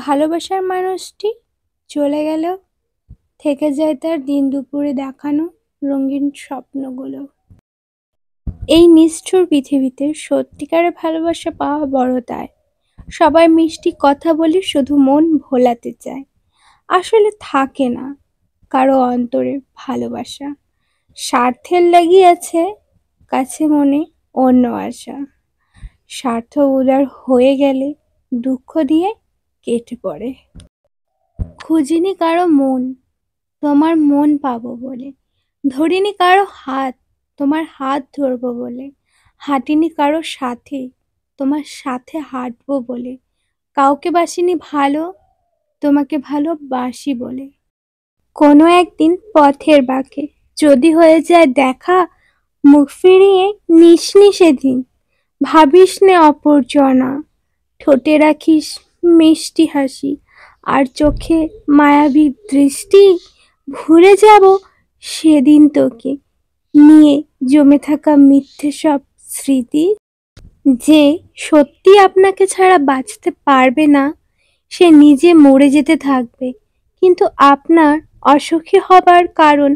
ভালোবাসার মানুষটি চলে গেল, থেকে যায় তার দিন দুপুরে দেখানো রঙিন স্বপ্নগুলো। এই নিষ্ঠুর পৃথিবীতে সত্যিকারের ভালোবাসা পাওয়া বড় দায়। সবাই মিষ্টি কথা বলে শুধু মন ভোলাতে চায়, আসলে থাকে না কারো অন্তরে ভালোবাসা। স্বার্থের লাগিয়াছে কাছে মনে অন্য আশা। স্বার্থ উদার হয়ে গেলে দুঃখ দিয়ে কেটে পড়ে। খুঁজিনি কারো মন, তোমার মন পাবো বলে। ধরিনি কারো হাত, তোমার হাত ধরবো বলে। হাঁটিনি কারো সাথে, তোমার সাথে হাঁটবো বলে। কাউকে বাসিনি ভালো, তোমাকে ভালোবাসি বলে। কোনো একদিন পথের বাঁকে যদি হয়ে যায় দেখা, মুখ ফিরিয়ে নিসনি সেদিন। ভাবিস নে অপরজনা, ঠোঁটে রাখিস মিষ্টি হাসি, আর চোখে মায়াবী দৃষ্টি। ভুলে যাব সেদিন তোকে নিয়ে জমে থাকা মিথ্যে সব স্মৃতি। যে সত্যি আপনাকে ছাড়া বাঁচতে পারবে না, সে নিজে মরে যেতে থাকবে, কিন্তু আপনার অসুখী হবার কারণ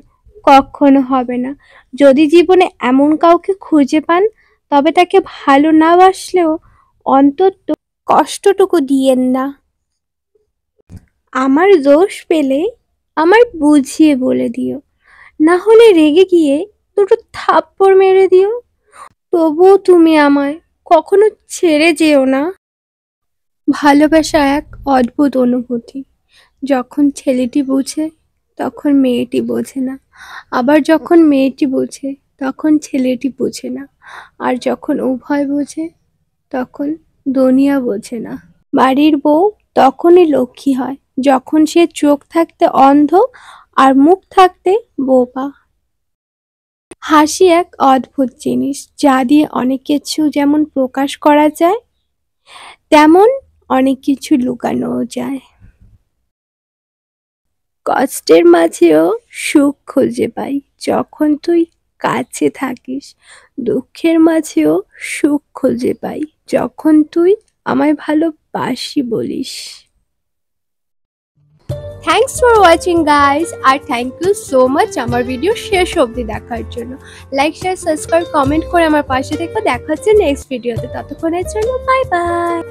কখনো হবে না। যদি জীবনে এমন কাউকে খুঁজে পান, তবে তাকে ভালো না বাসলেও অন্তত কষ্টটুকু দিয়েন না। আমার দোষ পেলে আমায় বুঝিয়ে বলে দিও, না হলে রেগে গিয়ে দুটো থাপ্পড় মেরে দিও। তবুও তুমি আমায় কখনো ছেড়ে যেও না। ভালোবাসা এক অদ্ভুত অনুভূতি। যখন ছেলেটি বোঝে তখন মেয়েটি বোঝে না, আবার যখন মেয়েটি বোঝে তখন ছেলেটি বোঝে না, আর যখন উভয় বোঝে তখন দুনিয়া বোঝে না। বাড়ির বউ তখনই লক্ষ্মী হয় যখন সে চোখ থাকতে অন্ধ আর মুখ থাকতে বোবা। হাসি এক অদ্ভুত জিনিস, যা দিয়ে অনেক কিছু যেমন প্রকাশ করা যায়, তেমন অনেক কিছু লুকানোও যায়। কষ্টের মাঝেও সুখ খুঁজে পাই যখন তুই কাছে থাকিস। দুঃখের মাঝেও সুখ খুঁজে পাই যখন তুই আমায় ভালোবাসি বলিস। থ্যাংকস ফর ওয়াচিং গাইজ, আর থ্যাংক ইউ সো মাচ আমার ভিডিও শেষ অবধি দেখার জন্য। লাইক, শেয়ার, সাবস্ক্রাইব, কমেন্ট করে আমার পাশে থেকে দেখা হচ্ছে নেক্সট ভিডিওতে। ততক্ষণের জন্য বাই বাই।